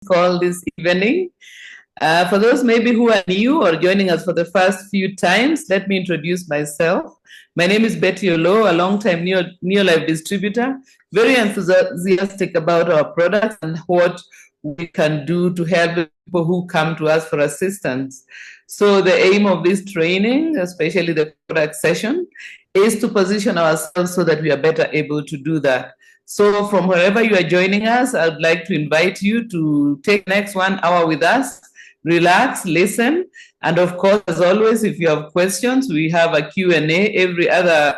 call this evening. For those maybe who are new or joining us for the first few times, let me introduce myself. My name is Betty OLOO, a long-time Neolife distributor, very enthusiastic about our products and what we can do to help people who come to us for assistance. So the aim of this training, especially the product session, is to position ourselves so that we are better able to do that. So from wherever you are joining us, I'd like to invite you to take the next 1 hour with us, relax, listen, and of course, as always, if you have questions, we have a Q&A every other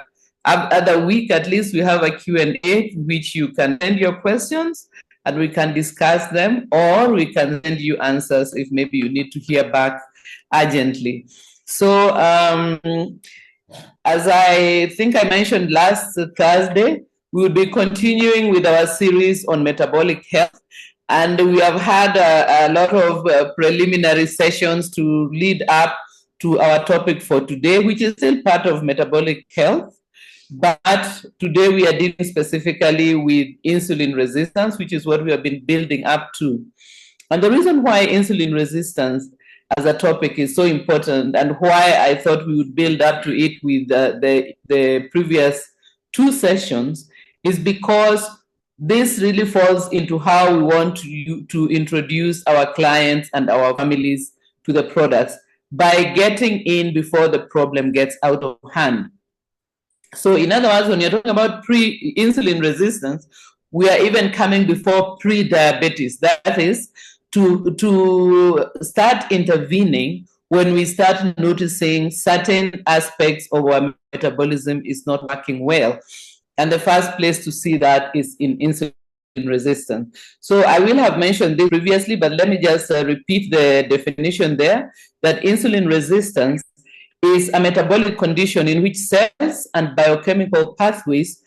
week. At least we have a Q&A which you can send your questions and we can discuss them, or we can send you answers if maybe you need to hear back urgently. So as I think I mentioned last Thursday, we will be continuing with our series on metabolic health. And we have had a lot of preliminary sessions to lead up to our topic for today, which is still part of metabolic health. But today we are dealing specifically with insulin resistance, which is what we have been building up to. And the reason why insulin resistance as a topic is so important, and why I thought we would build up to it with the previous 2 sessions, is because this really falls into how we want to introduce our clients and our families to the products by getting in before the problem gets out of hand. So in other words, when you're talking about pre-insulin resistance, we are even coming before pre-diabetes. That is, to start intervening when we start noticing certain aspects of our metabolism is not working well. And the first place to see that is in insulin resistance. So I will have mentioned this previously, but let me just repeat the definition there, that insulin resistance is a metabolic condition in which cells and biochemical pathways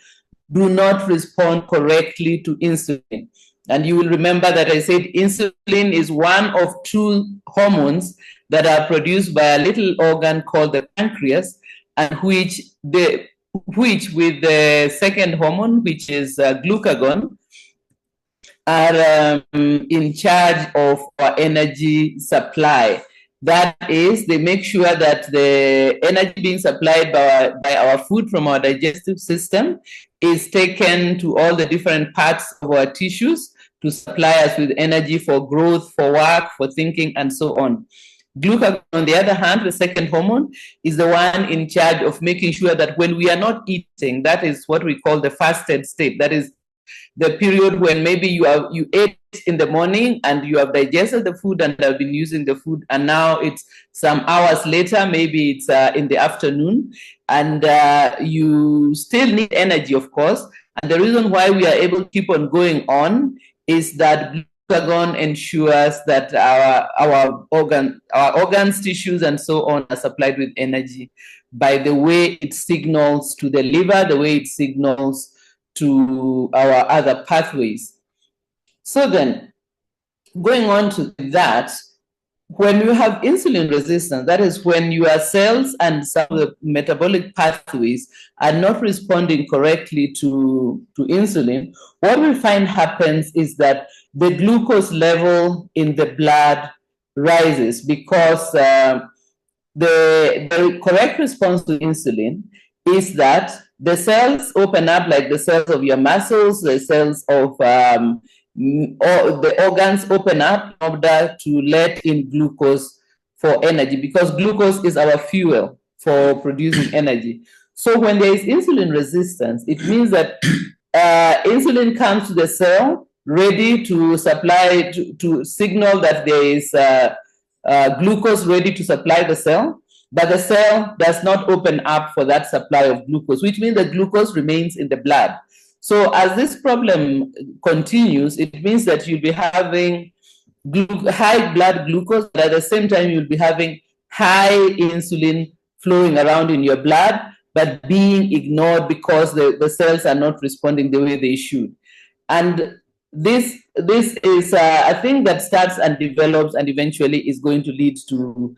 do not respond correctly to insulin. And you will remember that I said insulin is one of 2 hormones that are produced by a little organ called the pancreas, and which with the second hormone, which is glucagon, are in charge of our energy supply. That is, they make sure that the energy being supplied by our food from our digestive system is taken to all the different parts of our tissues to supply us with energy for growth, for work, for thinking, and so on. Glucagon, on the other hand, the second hormone, is the one in charge of making sure that when we are not eating, that is what we call the fasted state. That is the period when maybe you ate in the morning and you have digested the food and have been using the food, and now it's some hours later, maybe it's in the afternoon, and you still need energy, of course. And the reason why we are able to keep on going on is that glucagon ensures that our organs, tissues, and so on are supplied with energy by the way it signals to the liver, the way it signals to our other pathways. So then, going on to that, when you have insulin resistance, that is when your cells and some of the metabolic pathways are not responding correctly to insulin, what we find happens is that the glucose level in the blood rises, because the correct response to insulin is that the cells open up, like the cells of your muscles, the cells of or the organs open up in order to let in glucose for energy, because glucose is our fuel for producing energy. So when there is insulin resistance, it means that insulin comes to the cell ready to supply, to signal that there is glucose ready to supply the cell, but the cell does not open up for that supply of glucose, which means the glucose remains in the blood. So as this problem continues, it means that you'll be having high blood glucose, but at the same time, you'll be having high insulin flowing around in your blood, but being ignored because the cells are not responding the way they should. And this is a thing that starts and develops and eventually is going to lead to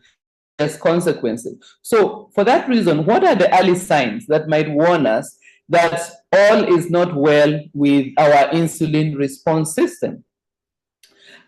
consequences. So for that reason, what are the early signs that might warn us that all is not well with our insulin response system?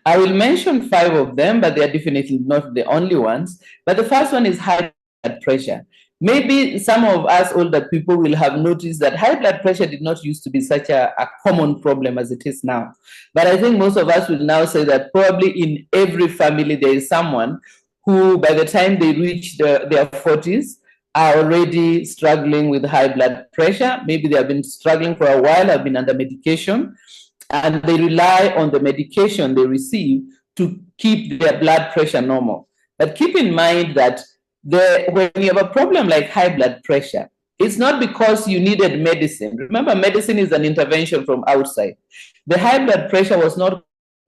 I will mention 5 of them, but they are definitely not the only ones. But the first one is high blood pressure. Maybe some of us older people will have noticed that high blood pressure did not used to be such a common problem as it is now. But I think most of us will now say that probably in every family there is someone who, by the time they reach their 40s, are already struggling with high blood pressure. Maybe they have been struggling for a while, have been under medication, and they rely on the medication they receive to keep their blood pressure normal. But keep in mind that when you have a problem like high blood pressure, it's not because you needed medicine. Remember, medicine is an intervention from outside. The high blood pressure was not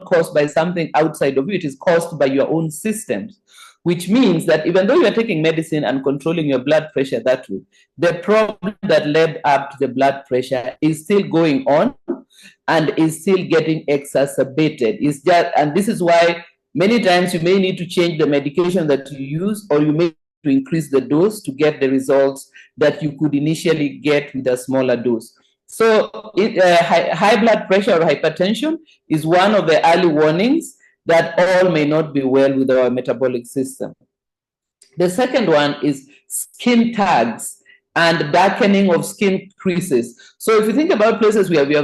caused by something outside of you, it is caused by your own systems, which means that even though you are taking medicine and controlling your blood pressure that way, the problem that led up to the blood pressure is still going on and is still getting exacerbated. It's just, and this is why many times you may need to change the medication that you use, or you may to increase the dose to get the results that you could initially get with a smaller dose. So high blood pressure or hypertension is one of the early warnings that all may not be well with our metabolic system. The second one is skin tags and darkening of skin creases. So if you think about places where we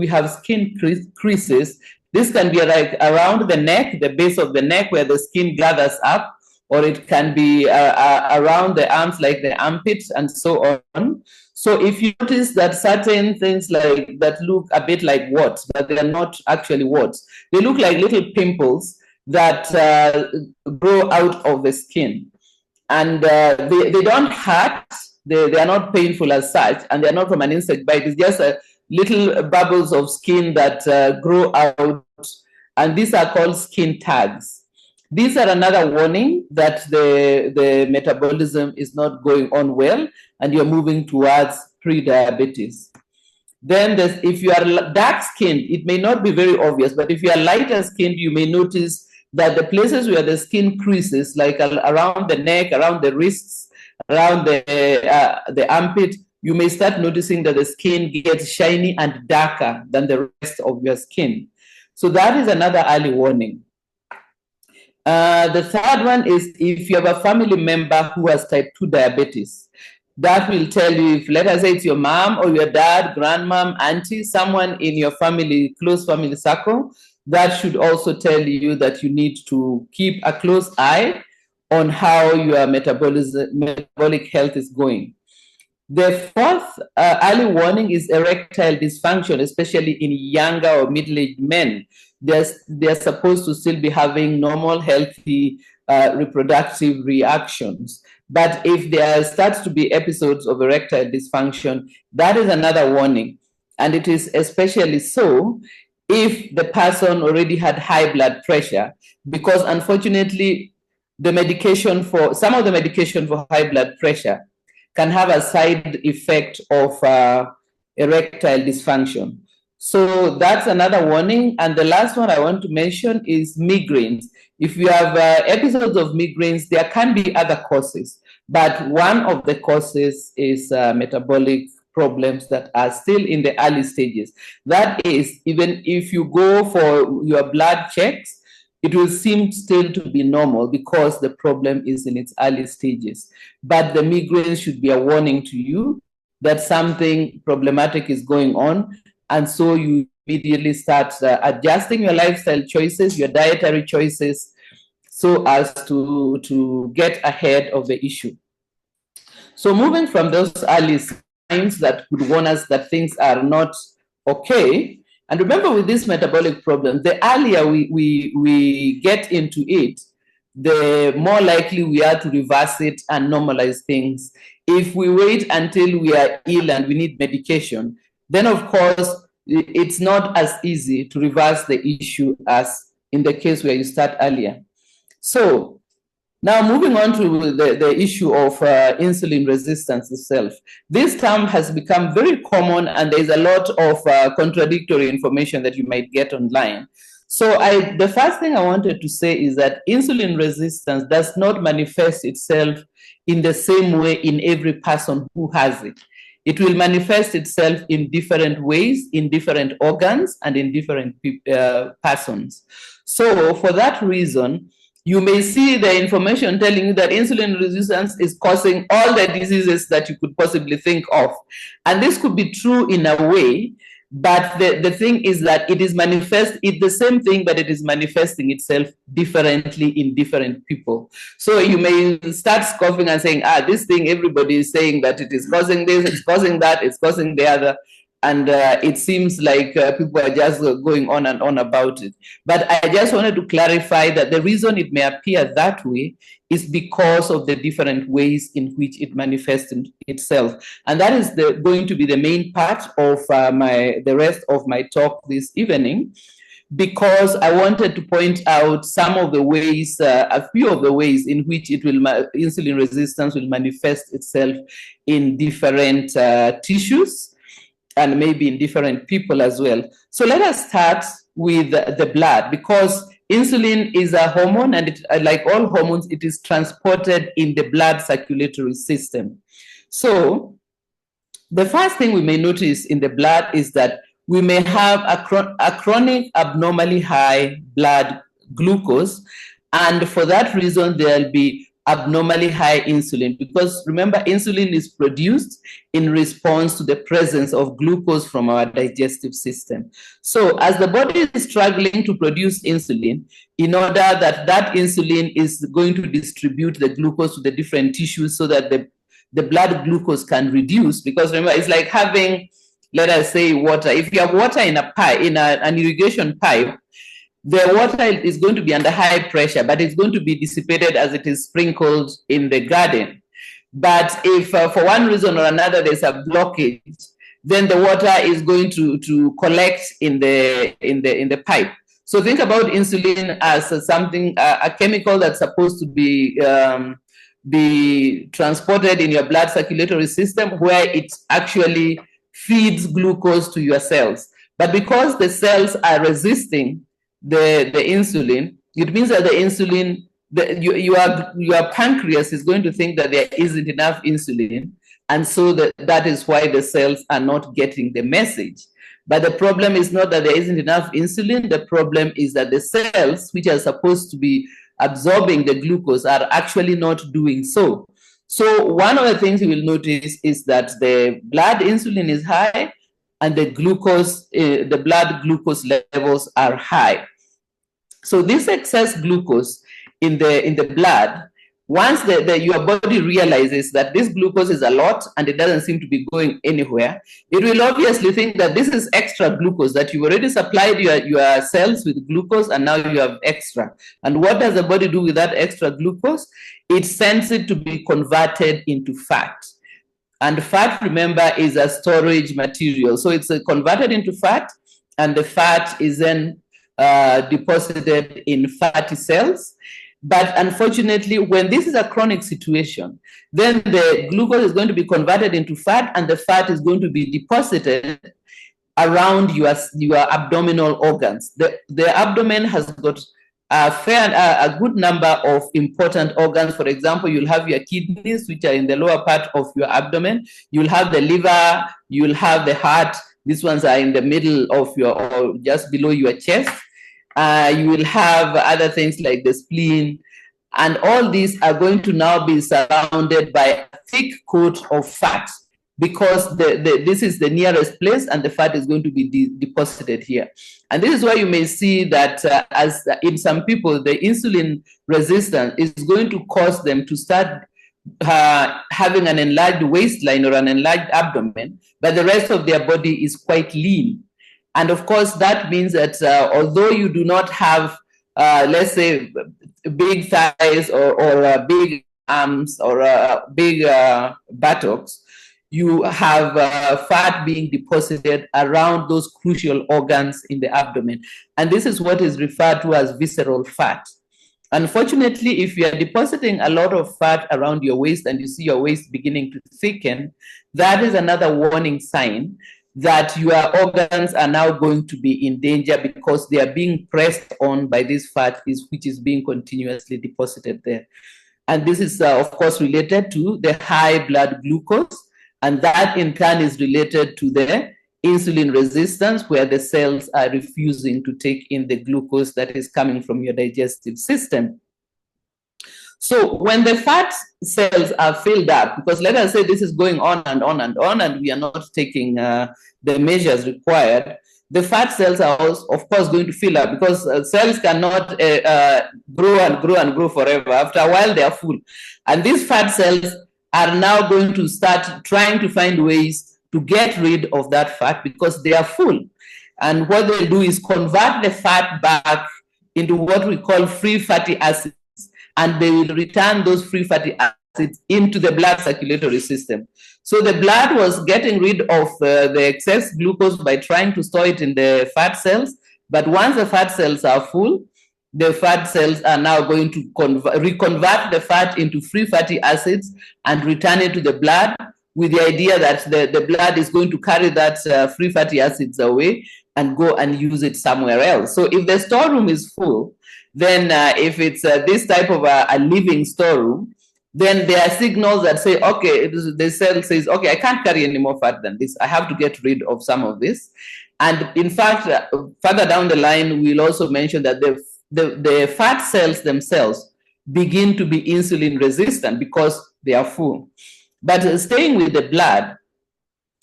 have skin creases, this can be like around the neck, the base of the neck where the skin gathers up, or it can be around the arms like the armpits and so on. So if you notice that certain things like that look a bit like warts, but they are not actually warts, they look like little pimples that grow out of the skin. And they don't hurt, they are not painful as such, and they are not from an insect bite. It's just little bubbles of skin that grow out, and these are called skin tags. These are another warning that the metabolism is not going on well and you're moving towards pre-diabetes. Then if you are dark-skinned, it may not be very obvious, but if you are lighter-skinned, you may notice that the places where the skin creases, like around the neck, around the wrists, around the armpit, you may start noticing that the skin gets shiny and darker than the rest of your skin. So that is another early warning. The third one is if you have a family member who has type 2 diabetes. That will tell you, if let us say it's your mom or your dad, grandmom, auntie, someone in your family, close family circle, that should also tell you that you need to keep a close eye on how your metabolic health is going. The fourth early warning is erectile dysfunction, especially in younger or middle-aged men. They're supposed to still be having normal, healthy reproductive reactions. But if there starts to be episodes of erectile dysfunction, that is another warning. And it is especially so if the person already had high blood pressure, because unfortunately, some of the medication for high blood pressure can have a side effect of erectile dysfunction. So that's another warning. And the last one I want to mention is migraines. If you have episodes of migraines, there can be other causes, but one of the causes is metabolic problems that are still in the early stages. That is, even if you go for your blood checks, it will seem still to be normal because the problem is in its early stages. But the migraines should be a warning to you that something problematic is going on. And so you immediately start adjusting your lifestyle choices, your dietary choices, so as to get ahead of the issue. So moving from those early signs that could warn us that things are not okay, and remember with this metabolic problem, the earlier we get into it, the more likely we are to reverse it and normalize things. If we wait until we are ill and we need medication, then of course, it's not as easy to reverse the issue as in the case where you start earlier. So now moving on to the issue of insulin resistance itself. This term has become very common and there's a lot of contradictory information that you might get online. So the first thing I wanted to say is that insulin resistance does not manifest itself in the same way in every person who has it. It will manifest itself in different ways, in different organs, and in different persons. So for that reason, you may see the information telling you that insulin resistance is causing all the diseases that you could possibly think of. And this could be true in a way, but the thing is that it's the same thing, but it is manifesting itself differently in different people. So you may start scoffing and saying, this thing, everybody is saying that it is causing this, it's causing that, it's causing the other. And it seems like people are just going on and on about it. But I just wanted to clarify that the reason it may appear that way is because of the different ways in which it manifests itself. And that is going to be the main part of the rest of my talk this evening, because I wanted to point out some of the ways, a few of the ways in which insulin resistance will manifest itself in different tissues, and maybe in different people as well. So let us start with the blood, because insulin is a hormone, and like all hormones, it is transported in the blood circulatory system. So the first thing we may notice in the blood is that we may have a chronic abnormally high blood glucose, and for that reason, there'll be abnormally high insulin, because remember, insulin is produced in response to the presence of glucose from our digestive system. So as the body is struggling to produce insulin, in order that insulin is going to distribute the glucose to the different tissues so that the blood glucose can reduce, because remember, it's like having, let us say, water. If you have water in a pipe, in an irrigation pipe, the water is going to be under high pressure, but it's going to be dissipated as it is sprinkled in the garden. But if for one reason or another there's a blockage, then the water is going to collect in the pipe. So think about insulin as something, a chemical that's supposed to be transported in your blood circulatory system, where it actually feeds glucose to your cells. But because the cells are resisting the insulin, it means that the insulin, your pancreas is going to think that there isn't enough insulin, and so that is why the cells are not getting the message. But the problem is not that there isn't enough insulin. The problem is that the cells, which are supposed to be absorbing the glucose, are actually not doing so. So one of the things you will notice is that the blood insulin is high, and the blood glucose levels are high. So this excess glucose in the blood, once your body realizes that this glucose is a lot and it doesn't seem to be going anywhere, it will obviously think that this is extra glucose, that you've already supplied your cells with glucose and now you have extra. And what does the body do with that extra glucose? It sends it to be converted into fat. And fat, remember, is a storage material. So it's converted into fat, and the fat is then deposited in fatty cells. But unfortunately, when this is a chronic situation, then the glucose is going to be converted into fat, and the fat is going to be deposited around your abdominal organs. The abdomen has got a good number of important organs. For example, you'll have your kidneys, which are in the lower part of your abdomen. You'll have the liver, you'll have the heart. These ones are in the middle of or just below your chest. You will have other things like the spleen, and all these are going to now be surrounded by a thick coat of fat, because this is the nearest place, and the fat is going to be deposited here. And this is why you may see that as in some people, the insulin resistance is going to cause them to start having an enlarged waistline or an enlarged abdomen, but the rest of their body is quite lean. And of course, that means that although you do not have, let's say, big thighs or big arms or big buttocks, you have fat being deposited around those crucial organs in the abdomen. And this is what is referred to as visceral fat. Unfortunately, if you are depositing a lot of fat around your waist and you see your waist beginning to thicken, that is another warning sign that your organs are now going to be in danger, because they are being pressed on by this fat which is being continuously deposited there. And this is, of course, related to the high blood glucose, and that in turn is related to the insulin resistance, where the cells are refusing to take in the glucose that is coming from your digestive system. So when the fat cells are filled up, because let us say this is going on and on and on, and we are not taking the measures required, the fat cells are also, of course, going to fill up, because cells cannot grow and grow and grow forever. After a while, they are full. And these fat cells are now going to start trying to find ways to get rid of that fat because they are full. And what they'll do is convert the fat back into what we call free fatty acids, and they will return those free fatty acids into the blood circulatory system. So the blood was getting rid of the excess glucose by trying to store it in the fat cells. But once the fat cells are full, the fat cells are now going to reconvert the fat into free fatty acids and return it to the blood, with the idea that the blood is going to carry that free fatty acids away and go and use it somewhere else. So if the storeroom is full, then if it's this type of a living storeroom, then there are signals that say, okay, the cell says, okay, I can't carry any more fat than this. I have to get rid of some of this. And in fact, further down the line, we'll also mention that the fat cells themselves begin to be insulin resistant because they are full. But staying with the blood,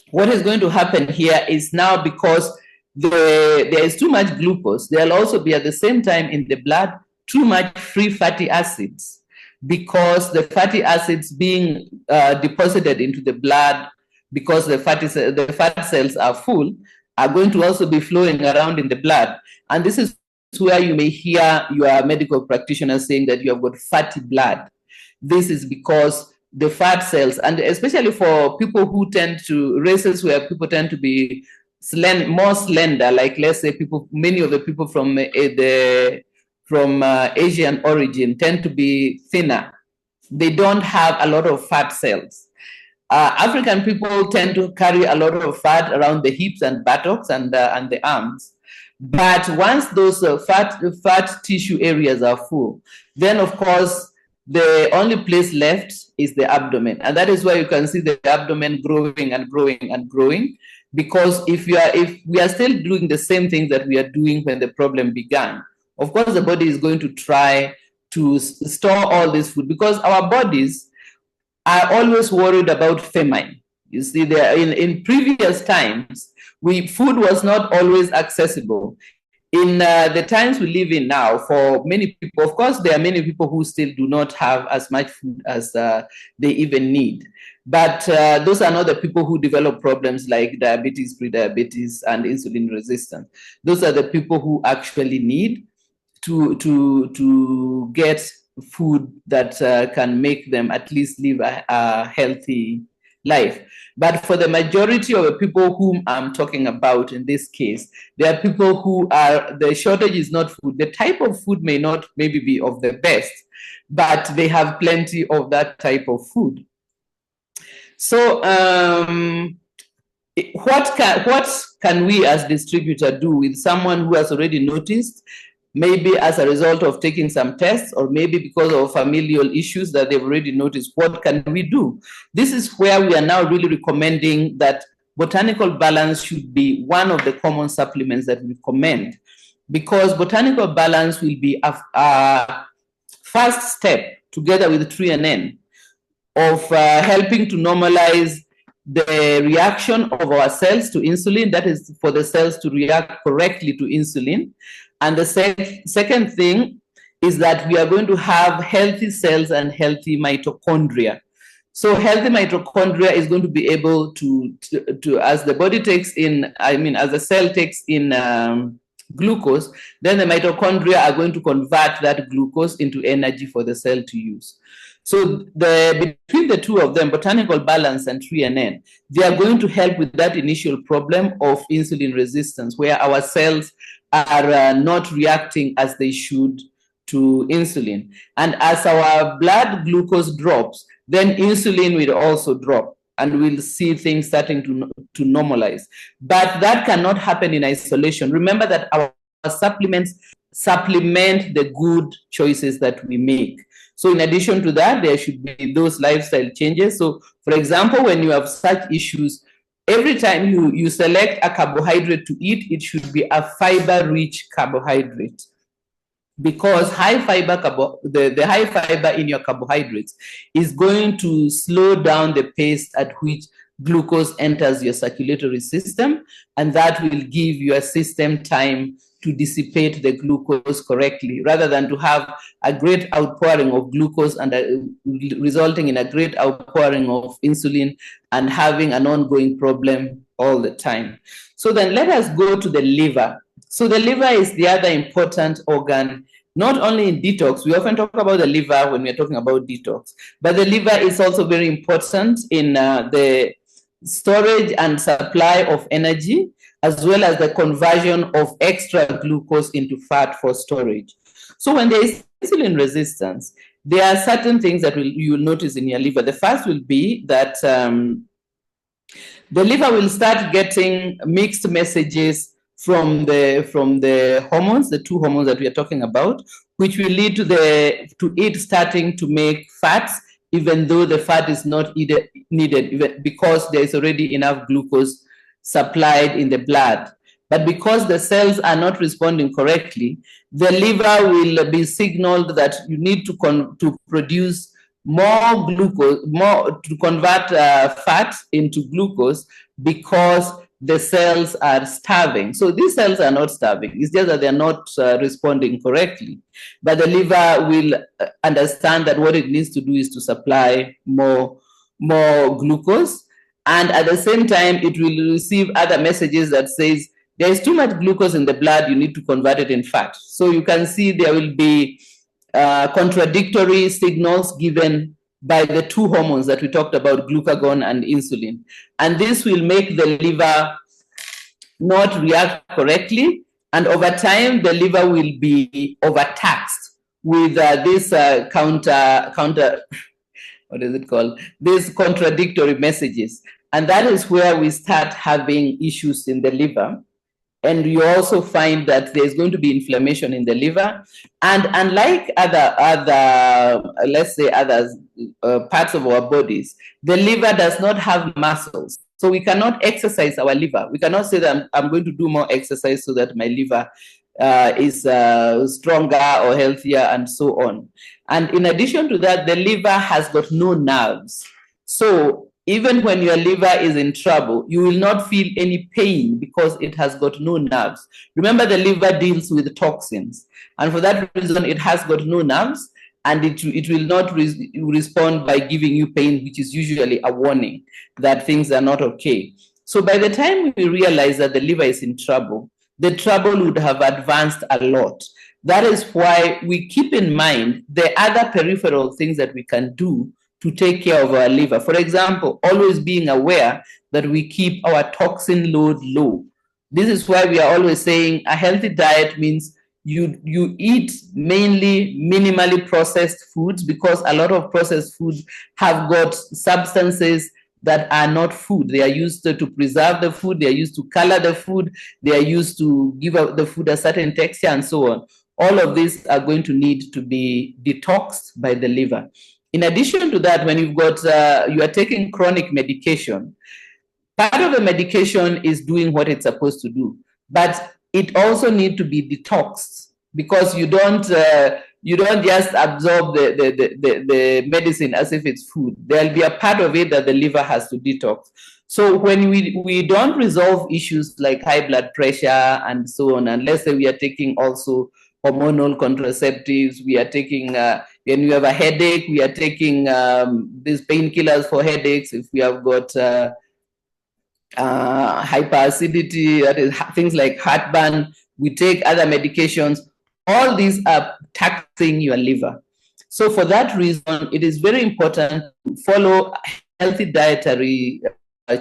what is going to happen here is now, because there is too much glucose, there will also be at the same time in the blood too much free fatty acids, because the fatty acids being deposited into the blood, because the fat cells are full, are going to also be flowing around in the blood. And this is where you may hear your medical practitioner saying that you have got fatty blood. This is because the fat cells, and especially for people who tend to, races where people tend to be more slender, like let's say many of the people from Asian origin tend to be thinner. They don't have a lot of fat cells. African people tend to carry a lot of fat around the hips and buttocks and the arms. But once those fat tissue areas are full, then of course the only place left is the abdomen. And that is why you can see the abdomen growing and growing and growing, because if we are still doing the same things that we are doing when the problem began, of course the body is going to try to store all this food, because our bodies are always worried about famine. You see, in previous times, food was not always accessible. In the times we live in now, for many people, of course, there are many people who still do not have as much food as they even need. But those are not the people who develop problems like diabetes, prediabetes, and insulin resistance. Those are the people who actually need to get food that can make them at least live a healthy life. But for the majority of the people whom I'm talking about in this case, there are people who the shortage is not food. The type of food may not maybe be of the best, but they have plenty of that type of food. So what can we as distributor do with someone who has already noticed, maybe as a result of taking some tests, or maybe because of familial issues that they've already noticed? What can we do? This is where we are now really recommending that botanical balance should be one of the common supplements that we recommend, because botanical balance will be a first step, together with 3NN, of helping to normalize the reaction of our cells to insulin, that is for the cells to react correctly to insulin. And the second thing is that we are going to have healthy cells and healthy mitochondria. So healthy mitochondria is going to be able to as the body takes in, as the cell takes in glucose, then the mitochondria are going to convert that glucose into energy for the cell to use. So between the two of them, botanical balance and 3NN, they are going to help with that initial problem of insulin resistance, where our cells are not reacting as they should to insulin. And as our blood glucose drops, then insulin will also drop, and we'll see things starting to normalize. But that cannot happen in isolation. Remember that our supplements supplement the good choices that we make. So in addition to that, there should be those lifestyle changes. So for example, when you have such issues every time you select a carbohydrate to eat, it should be a fiber-rich carbohydrate, because the high fiber in your carbohydrates is going to slow down the pace at which glucose enters your circulatory system, and that will give your system time to dissipate the glucose correctly, rather than to have a great outpouring of glucose and resulting in a great outpouring of insulin and having an ongoing problem all the time. So then let us go to the liver. So the liver is the other important organ, not only in detox. We often talk about the liver when we're talking about detox, but the liver is also very important in the storage and supply of energy, as well as the conversion of extra glucose into fat for storage. So when there is insulin resistance, there are certain things that you will notice in your liver. The first will be that the liver will start getting mixed messages from the hormones, the two hormones that we are talking about, which will lead to it starting to make fats, even though the fat is not needed, because there is already enough glucose supplied in the blood. But because the cells are not responding correctly, the liver will be signaled that you need to produce more glucose, to convert fat into glucose, because the cells are starving. So these cells are not starving. It's just that they're not responding correctly. But the liver will understand that what it needs to do is to supply more glucose. And at the same time, it will receive other messages that says, there is too much glucose in the blood, you need to convert it in fat. So you can see there will be contradictory signals given by the two hormones that we talked about, glucagon and insulin. And this will make the liver not react correctly. And over time, the liver will be overtaxed with this what is it called? These contradictory messages. And that is where we start having issues in the liver. And you also find that there's going to be inflammation in the liver. And unlike other let's say others parts of our bodies, the liver does not have muscles. So we cannot exercise our liver. We cannot say that I'm going to do more exercise so that my liver is stronger or healthier and so on. And in addition to that, the liver has got no nerves. So even when your liver is in trouble, you will not feel any pain because it has got no nerves. Remember, the liver deals with toxins. And for that reason, it has got no nerves, and it will not respond by giving you pain, which is usually a warning that things are not okay. So by the time we realize that the liver is in trouble, the trouble would have advanced a lot. That is why we keep in mind the other peripheral things that we can do to take care of our liver. For example, always being aware that we keep our toxin load low. This is why we are always saying a healthy diet means you eat mainly minimally processed foods, because a lot of processed foods have got substances that are not food. They are used to preserve the food, they are used to color the food, they are used to give the food a certain texture and so on. All of these are going to need to be detoxed by the liver. In addition to that, when you've got, you are taking chronic medication, part of the medication is doing what it's supposed to do, but it also needs to be detoxed, because you don't just absorb the medicine as if it's food. There'll be a part of it that the liver has to detox. So when we don't resolve issues like high blood pressure and so on, and let's say we are taking also hormonal contraceptives, we are taking, when we have a headache, we are taking these painkillers for headaches. If we have got hyperacidity, that is things like heartburn, we take other medications. All these are taxing your liver. So for that reason, it is very important to follow healthy dietary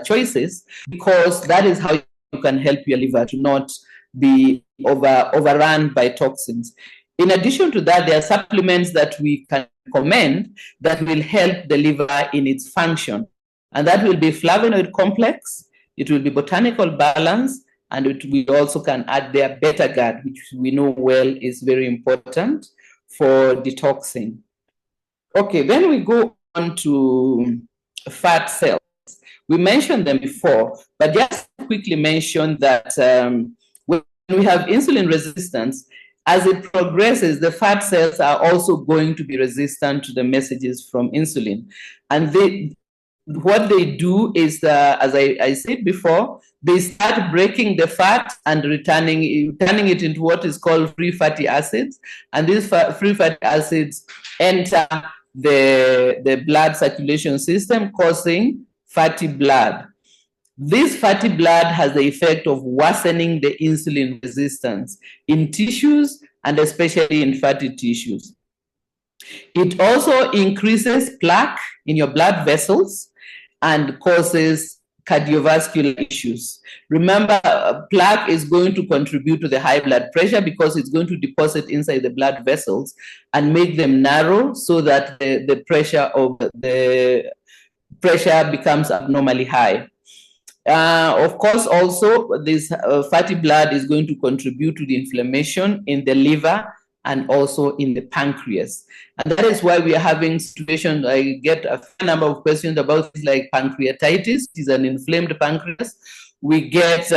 choices, because that is how you can help your liver to not be overrun by toxins. In addition to that, there are supplements that we can recommend that will help the liver in its function. And that will be flavonoid complex, it will be botanical balance, and we also can add their beta gut, which we know well is very important for detoxing. Okay, then we go on to fat cells. We mentioned them before, but just quickly mention that when we have insulin resistance, as it progresses, the fat cells are also going to be resistant to the messages from insulin. And what they do is, as I said before, they start breaking the fat and turning it into what is called free fatty acids. And these free fatty acids enter the blood circulation system, causing fatty blood. This fatty blood has the effect of worsening the insulin resistance in tissues and especially in fatty tissues. It also increases plaque in your blood vessels and causes cardiovascular issues. Remember, plaque is going to contribute to the high blood pressure because it's going to deposit inside the blood vessels and make them narrow so that the pressure becomes abnormally high. Of course, also, this fatty blood is going to contribute to the inflammation in the liver and also in the pancreas. And that is why we are having situations. I get a fair number of questions about things like pancreatitis, which is an inflamed pancreas. We get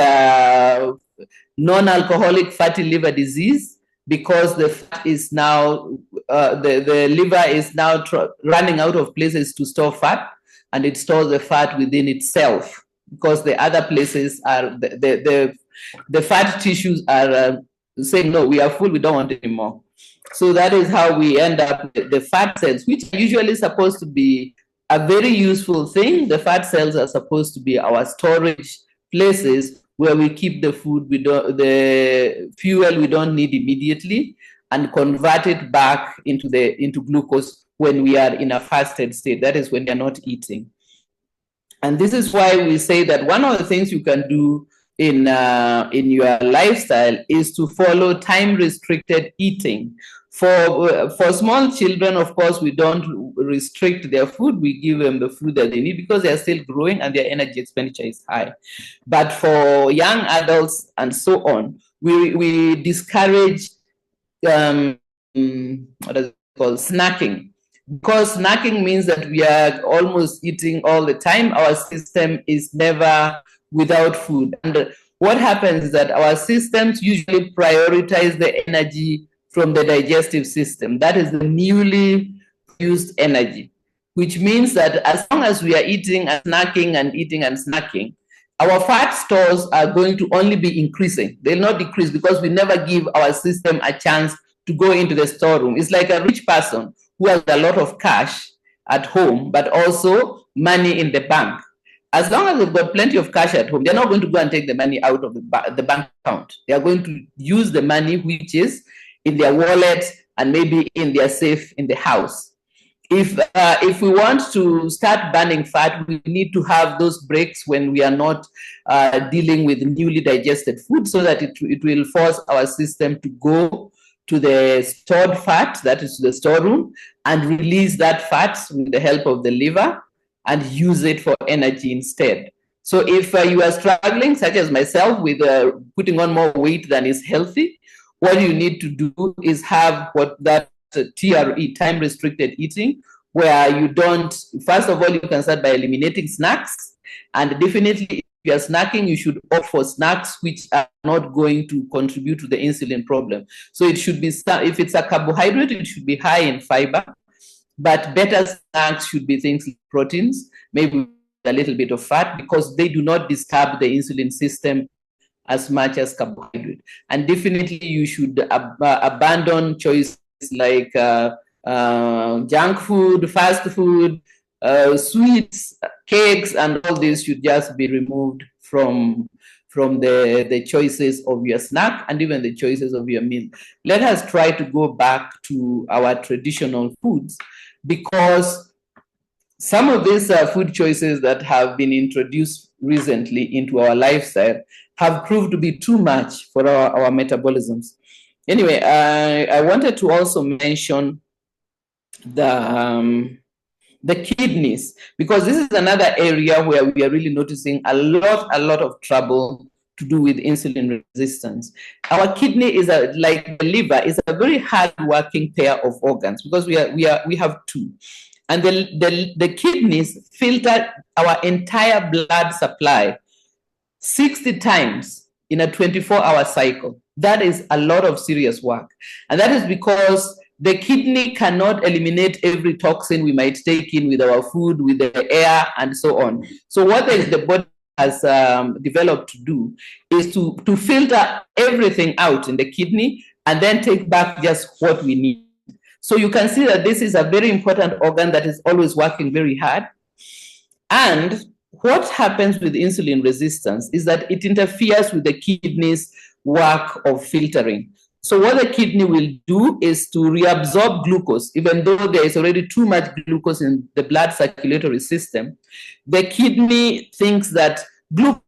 non-alcoholic fatty liver disease because the fat is now, the liver is now running out of places to store fat, and it stores the fat within itself, because the other places are, the fat tissues are saying, no, we are full, we don't want any more. So that is how we end up with the fat cells, which are usually supposed to be a very useful thing. The fat cells are supposed to be our storage places where we keep the food, the fuel we don't need immediately, and convert it back into glucose when we are in a fasted state. That is when we are not eating. And this is why we say that one of the things you can do in your lifestyle is to follow time-restricted eating. For small children, of course, we don't restrict their food. We give them the food that they need because they are still growing and their energy expenditure is high. But for young adults and so on, we discourage what is it called, snacking. Because snacking means that we are almost eating all the time. Our system is never without food. And what happens is that our systems usually prioritize the energy from the digestive system. That is the newly used energy, which means that as long as we are eating and snacking and eating and snacking, our fat stores are going to only be increasing. They'll not decrease because we never give our system a chance to go into the storeroom. It's like a rich person who has a lot of cash at home, but also money in the bank. As long as they've got plenty of cash at home, they're not going to go and take the money out of the bank account. They are going to use the money which is in their wallet and maybe in their safe in the house. If we want to start burning fat, we need to have those breaks when we are not dealing with newly digested food, so that it will force our system to go to the stored fat, that is the storeroom, and release that fat with the help of the liver and use it for energy instead. So if you are struggling, such as myself, with putting on more weight than is healthy, what you need to do is have what that TRE, time restricted eating, where you don't, first of all, you can start by eliminating snacks. And definitely, if you are snacking, you should opt for snacks which are not going to contribute to the insulin problem. So it should be, if it's a carbohydrate, it should be high in fiber. But better snacks should be things like proteins, maybe a little bit of fat, because they do not disturb the insulin system as much as carbohydrate. And definitely, you should abandon choices like junk food, fast food, sweets, cakes, and all this should just be removed from the choices of your snack and even the choices of your meal. Let us try to go back to our traditional foods, because some of these food choices that have been introduced recently into our lifestyle have proved to be too much for our metabolisms. Anyway, I wanted to also mention the kidneys, because this is another area where we are really noticing a lot of trouble to do with insulin resistance. Our kidney is like the liver, is a very hard working pair of organs, because we have two. And the kidneys filter our entire blood supply 60 times in a 24-hour cycle. That is a lot of serious work. And that is because the kidney cannot eliminate every toxin we might take in with our food, with the air, and so on. So what the body has developed to do is to filter everything out in the kidney and then take back just what we need. So you can see that this is a very important organ that is always working very hard. And what happens with insulin resistance is that it interferes with the kidney's work of filtering. So what the kidney will do is to reabsorb glucose, even though there is already too much glucose in the blood circulatory system. The kidney thinks that glucose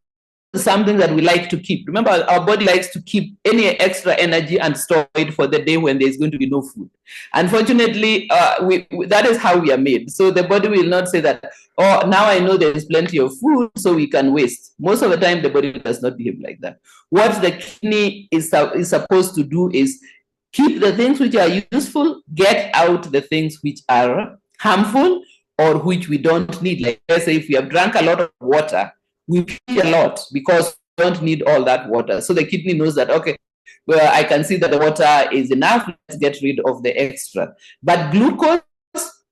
is something that we like to keep. Remember, our body likes to keep any extra energy and store it for the day when there's going to be no food. Unfortunately, that is how we are made. So the body will not say that, oh, now I know there is plenty of food, so we can waste. Most of the time, the body does not behave like that. What the kidney is supposed to do is keep the things which are useful, get out the things which are harmful or which we don't need. Like, let's say if we have drank a lot of water, we pee a lot because we don't need all that water. So the kidney knows that, okay, well, I can see that the water is enough, let's get rid of the extra. But glucose,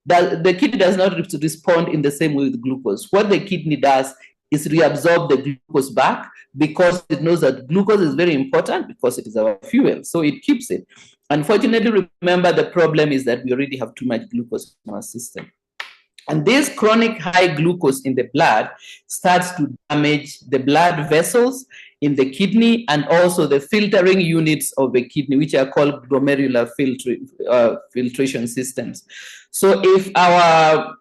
the kidney does not respond in the same way with glucose. What the kidney does is reabsorb the glucose back because it knows that glucose is very important because it is our fuel. So it keeps it. Unfortunately, remember, the problem is that we already have too much glucose in our system. And this chronic high glucose in the blood starts to damage the blood vessels in the kidney and also the filtering units of the kidney, which are called glomerular filtration systems. So if our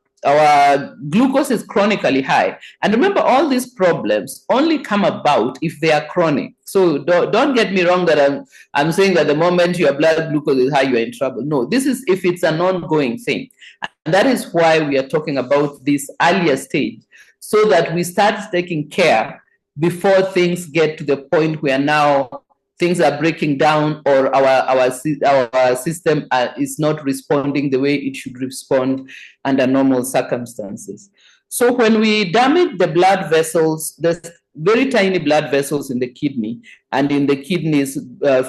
glucose is chronically high, and remember, all these problems only come about if they are chronic. So don't get me wrong that I'm saying that the moment your blood glucose is high, you're in trouble. No, this is if it's an ongoing thing. And that is why we are talking about this earlier stage, so that we start taking care before things get to the point where now things are breaking down or our system is not responding the way it should respond under normal circumstances. So when we damage the blood vessels, there's very tiny blood vessels in the kidney and in the kidney's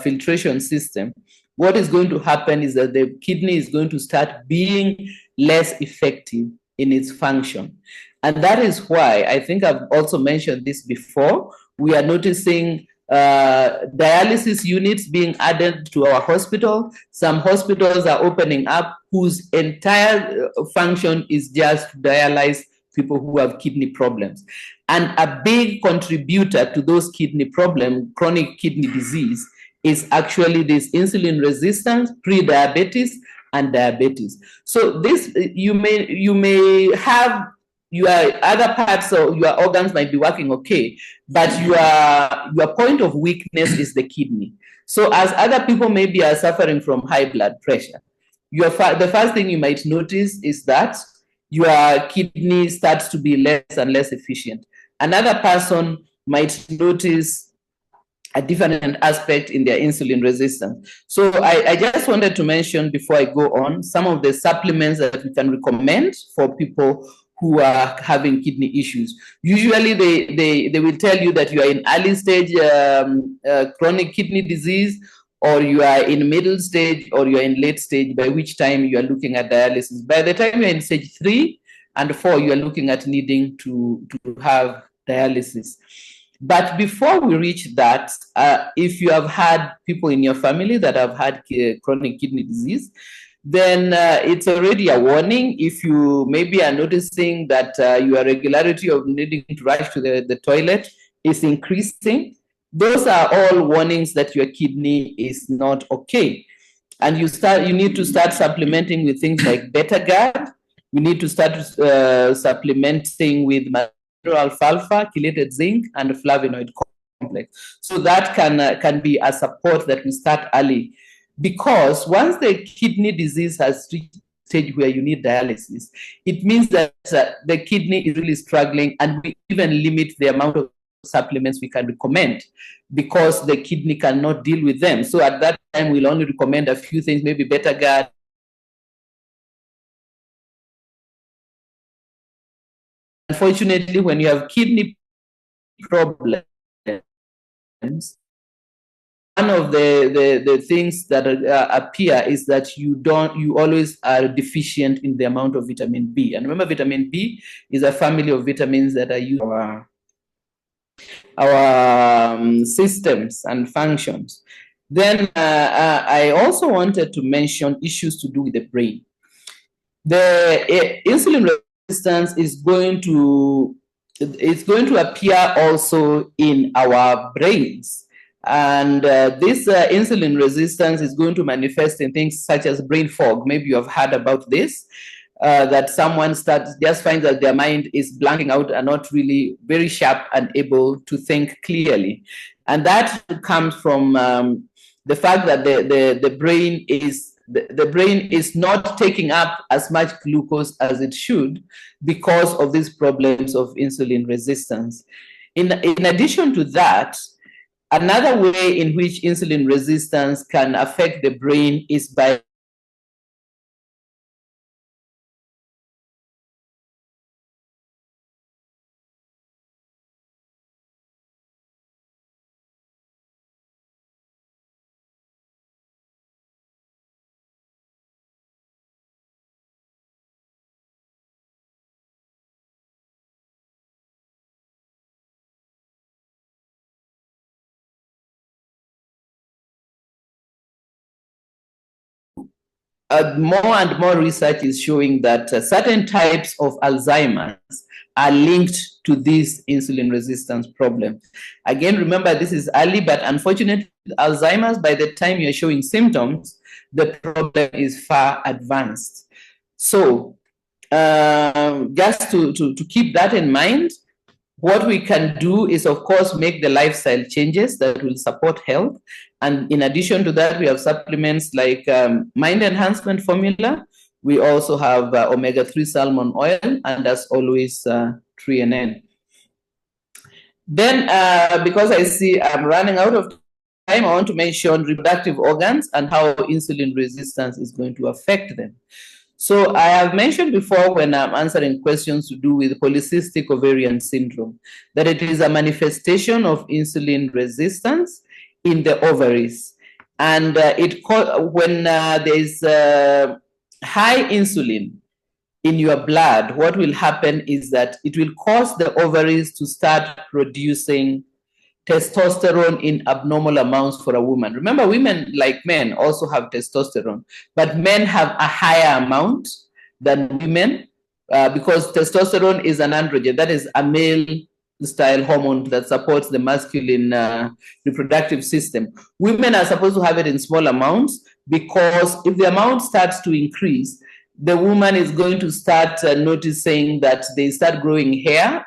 filtration system, what is going to happen is that the kidney is going to start being less effective in its function. And that is why, I think I've also mentioned this before, we are noticing dialysis units being added to our hospital. Some hospitals are opening up whose entire function is just to dialyze people who have kidney problems. And a big contributor to those kidney problems, chronic kidney disease, is actually this insulin resistance, pre-diabetes, and diabetes. So this, you may have your other parts of your organs might be working okay, but your point of weakness is the kidney. So as other people maybe are suffering from high blood pressure, the first thing you might notice is that your kidney starts to be less and less efficient. Another person might notice a different aspect in their insulin resistance. So I just wanted to mention before I go on some of the supplements that we can recommend for people who are having kidney issues. Usually they will tell you that you are in early stage chronic kidney disease, or you are in middle stage, or you are in late stage, by which time you are looking at dialysis. By the time you're in stage 3 and 4, you are looking at needing to have dialysis. But before we reach that, if you have had people in your family that have had chronic kidney disease, then it's already a warning. If you maybe are noticing that your regularity of needing to rush to the toilet is increasing, those are all warnings that your kidney is not okay. And you need to start supplementing with things like beta-GAD. You need to start supplementing with alfalfa, chelated zinc, and flavonoid complex. So that can be a support that we start early, because once the kidney disease has reached a stage where you need dialysis, it means that the kidney is really struggling, and we even limit the amount of supplements we can recommend because the kidney cannot deal with them. So at that time, we'll only recommend a few things, maybe beta-GAD, unfortunately, when you have kidney problems, one of the things that appear is that you always are deficient in the amount of vitamin B. And remember, vitamin B is a family of vitamins that are used for our systems and functions. Then I also wanted to mention issues to do with the brain. The insulin resistance is going to appear also in our brains. And this insulin resistance is going to manifest in things such as brain fog. Maybe you have heard about this, that someone just finds that their mind is blanking out and not really very sharp and able to think clearly. And that comes from the fact that the brain is not taking up as much glucose as it should because of these problems of insulin resistance. In addition to that, another way in which insulin resistance can affect the brain is by more and more research is showing that certain types of Alzheimer's are linked to this insulin resistance problem. Again, remember, this is early, but unfortunately, Alzheimer's, by the time you're showing symptoms, the problem is far advanced. So just to keep that in mind, what we can do is, of course, make the lifestyle changes that will support health. And in addition to that, we have supplements like mind enhancement formula. We also have omega-3 salmon oil, and as always, 3NN. Then, because I see I'm running out of time, I want to mention reproductive organs and how insulin resistance is going to affect them. So I have mentioned before when I'm answering questions to do with polycystic ovarian syndrome, that it is a manifestation of insulin resistance in the ovaries. And when there is high insulin in your blood, what will happen is that it will cause the ovaries to start producing testosterone in abnormal amounts for a woman. Remember, women, like men, also have testosterone, but men have a higher amount than women because testosterone is an androgen, that is a male style hormone that supports the masculine reproductive system. Women are supposed to have it in small amounts because if the amount starts to increase, the woman is going to start noticing that they start growing hair,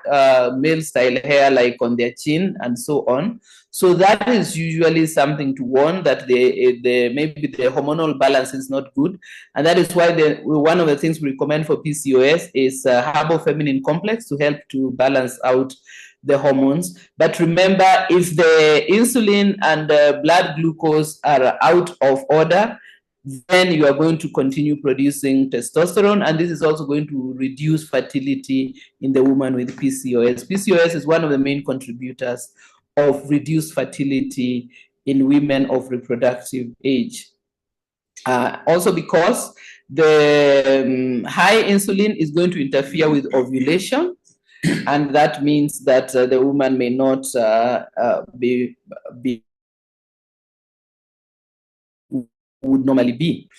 male style hair, like on their chin and so on. So that is usually something to warn that maybe the hormonal balance is not good. And that is why one of the things we recommend for PCOS is herbal feminine complex to help to balance out the hormones. But remember, if the insulin and the blood glucose are out of order, then you are going to continue producing testosterone, and this is also going to reduce fertility in the woman with PCOS. PCOS is one of the main contributors of reduced fertility in women of reproductive age. Also because the high insulin is going to interfere with ovulation, and that means that the woman may not be would normally be.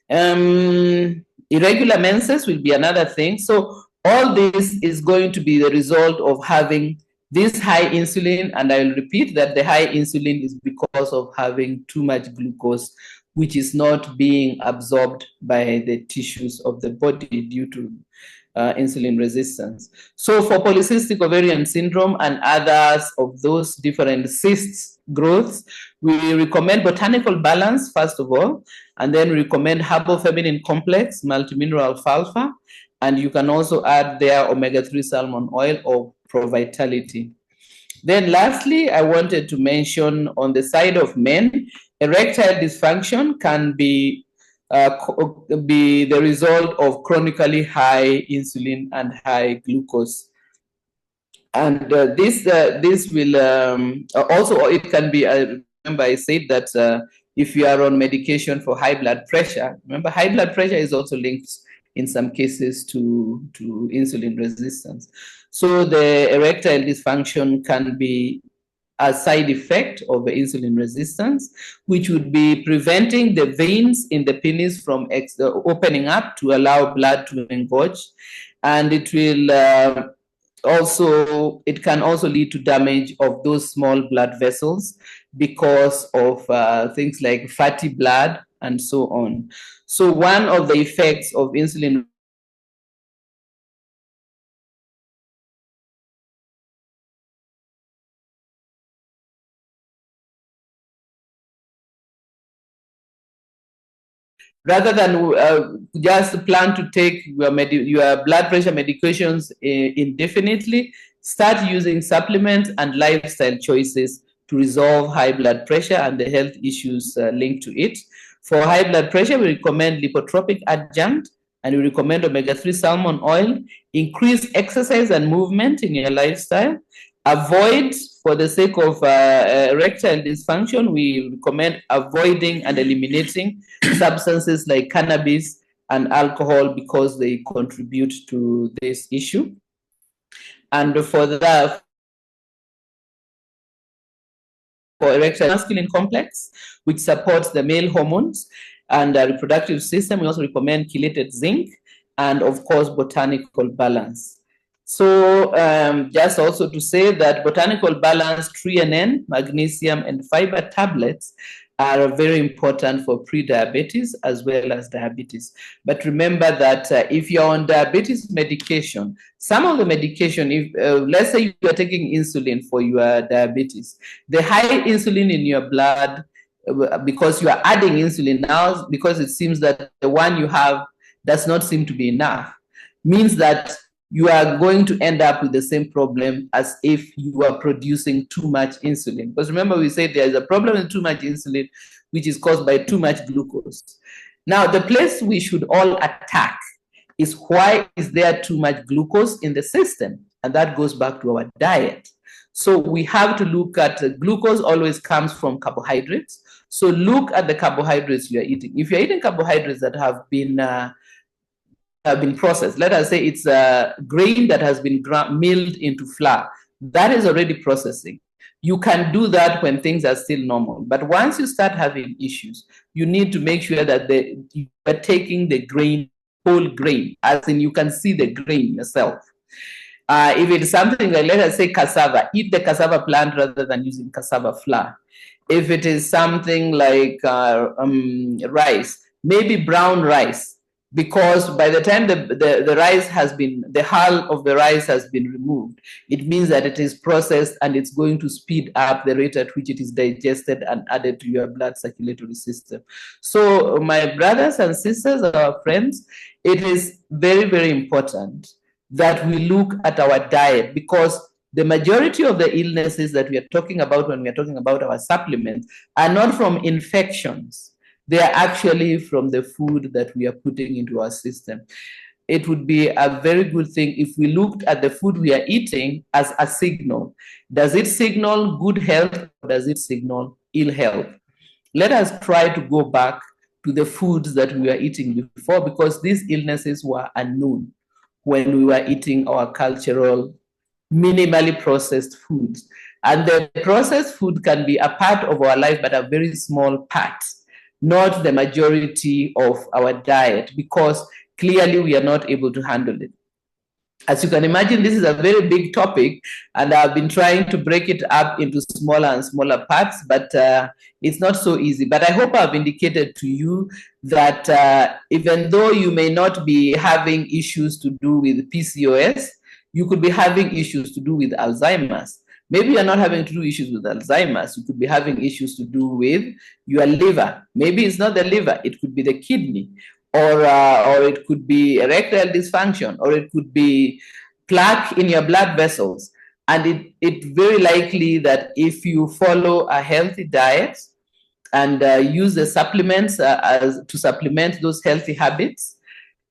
Irregular menses will be another thing. So all this is going to be the result of having this high insulin, and I will repeat that the high insulin is because of having too much glucose, which is not being absorbed by the tissues of the body due to insulin resistance. So for polycystic ovarian syndrome and others of those different cysts growths, we recommend botanical balance, first of all, and then recommend herbal feminine complex, multimineral alfalfa, and you can also add their omega-3 salmon oil or Pro-Vitality. Then lastly, I wanted to mention on the side of men, erectile dysfunction can be the result of chronically high insulin and high glucose. And this will also, it can be, remember I said that if you are on medication for high blood pressure, remember high blood pressure is also linked in some cases to insulin resistance. So the erectile dysfunction can be a side effect of the insulin resistance, which would be preventing the veins in the penis from opening up to allow blood to engorge. And it will also, it can also lead to damage of those small blood vessels because of things like fatty blood and so on. So one of the effects of insulin rather than just plan to take your blood pressure medications indefinitely, start using supplements and lifestyle choices to resolve high blood pressure and the health issues linked to it. For high blood pressure, we recommend lipotropic adjunct and we recommend omega-3 salmon oil. Increase exercise and movement in your lifestyle. Avoid, for the sake of erectile dysfunction, we recommend avoiding and eliminating substances like cannabis and alcohol because they contribute to this issue. And for erectile masculine complex, which supports the male hormones and the reproductive system, we also recommend chelated zinc and, of course, botanical balance. So just also to say that botanical balance, threonine, magnesium, and fiber tablets are very important for pre-diabetes as well as diabetes. But remember that if you're on diabetes medication, some of the medication, if let's say you are taking insulin for your diabetes, the high insulin in your blood, because you are adding insulin now, because it seems that the one you have does not seem to be enough, means that you are going to end up with the same problem as if you are producing too much insulin. Because remember, we said there is a problem with too much insulin, which is caused by too much glucose. Now, the place we should all attack is why is there too much glucose in the system? And that goes back to our diet. So we have to look at glucose always comes from carbohydrates. So look at the carbohydrates you are eating. If you're eating carbohydrates that have been processed, let us say it's a grain that has been milled into flour, that is already processing. You can do that when things are still normal. But once you start having issues, you need to make sure that you are taking the grain, whole grain, as in you can see the grain yourself. If it's something like, let us say, cassava, eat the cassava plant rather than using cassava flour. If it is something like rice, maybe brown rice, because by the time the rice has been, the hull of the rice has been removed, it means that it is processed and it's going to speed up the rate at which it is digested and added to your blood circulatory system. So my brothers and sisters, our friends, it is very, very important that we look at our diet, because the majority of the illnesses that we are talking about when we are talking about our supplements are not from infections. They are actually from the food that we are putting into our system. It would be a very good thing if we looked at the food we are eating as a signal. Does it signal good health or does it signal ill health? Let us try to go back to the foods that we were eating before, because these illnesses were unknown when we were eating our cultural, minimally processed foods. And the processed food can be a part of our life, but a very small part, not the majority of our diet, because clearly we are not able to handle it. As you can imagine, this is a very big topic, and I've been trying to break it up into smaller and smaller parts, but it's not so easy. But I hope I've indicated to you that even though you may not be having issues to do with PCOS, you could be having issues to do with Alzheimer's. Maybe you're not having to do issues with Alzheimer's. You could be having issues to do with your liver. Maybe it's not the liver, it could be the kidney, or it could be erectile dysfunction, or it could be plaque in your blood vessels. And it's very likely that if you follow a healthy diet and use the supplements to supplement those healthy habits,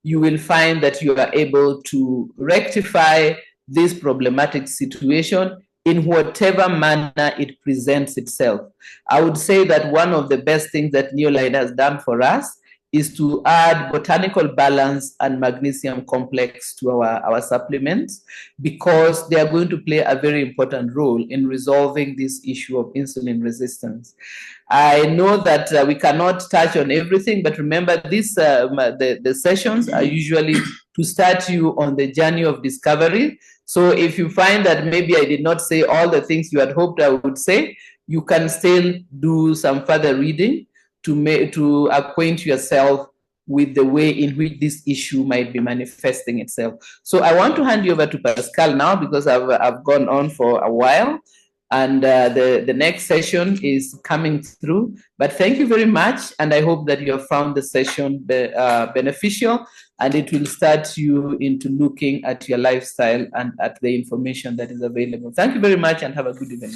you will find that you are able to rectify this problematic situation in whatever manner it presents itself. I would say that one of the best things that Neoline has done for us is to add botanical balance and magnesium complex to our supplements, because they are going to play a very important role in resolving this issue of insulin resistance. I know that we cannot touch on everything, but remember the sessions are usually to start you on the journey of discovery. So if you find that maybe I did not say all the things you had hoped I would say, you can still do some further reading to acquaint yourself with the way in which this issue might be manifesting itself. So I want to hand you over to Pascal now, because I've gone on for a while, and the next session is coming through. But thank you very much, and I hope that you have found the session beneficial, and it will start you into looking at your lifestyle and at the information that is available. Thank you very much, and have a good evening.